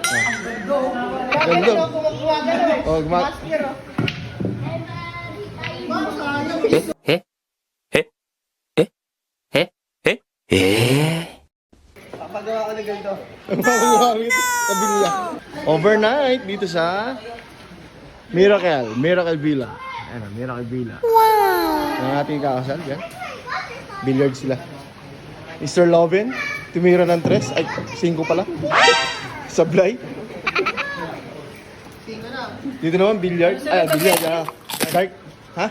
Ganda. Oh, Papagawa ko na ganito. Overnight dito sa Miracle Villa. Ayan, Miracle Villa. Wow! Ang ating kakasal, yan. Billiard sila. Mr. Loven, tumira ng 3. Ay, 5 pala. Sablay. Dito naman, billiard. Ay, billiard, Dark. Ha?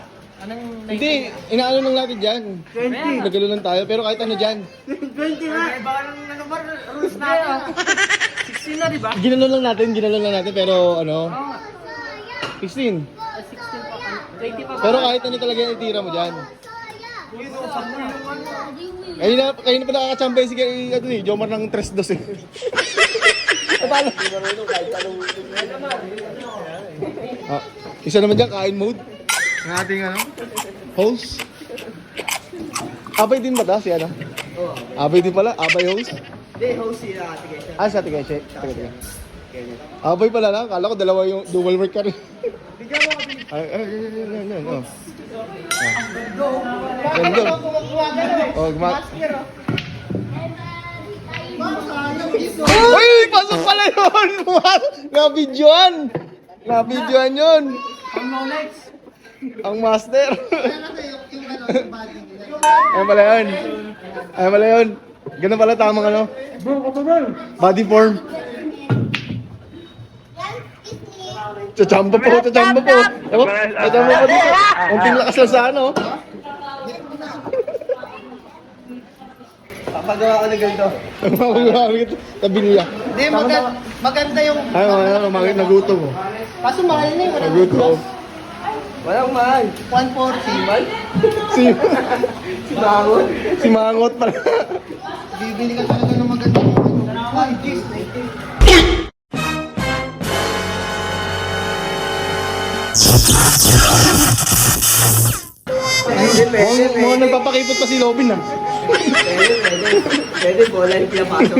Hindi, inaano lang natin dyan. 20. Nagalo lang tayo, pero kahit ano dyan. 20 nga! Baka ng rules natin. 16 na, di ba? Ginalo lang natin, pero ano? 16. 20 pa. Pero kahit ano talaga yung itira mo dyan. Kayo na pa nakakachambay si Jomar ng 3-2 eh. Paano? Isa naman dyan, kain mode. Ang ating host. Abay din ba ta si ano? Abay din pala, Abay host. Hindi, host si Ate Kesha. Sa Ate Kesha. Abay pala lang, kala ko dalawa yung dual work ka rin. Bigyan mo kami. Ay. Ganda. Oh, Master, Uy! Pasok pala yun! Nabidyoan! Nabidyoan yun! ang knowledge. Ang master! Ay pala yun! Ganun pala tamang ano? Body form! Chachamba po! Chachamba po dito! Unting lakas lang sa ano? Papagawa ko na ganito. Mamagawagit tabi niya. Hindi, maganda yung... Ay, nagutom mo. Kaso mahal na yung Nagutom. Walang mahal. 140. Si Mangot. Si Mangot pala. Bibili ka talaga ng magandang qualities. Mga nagpapakipot pa si Robin ah. Pwede, bola yung pinapasok.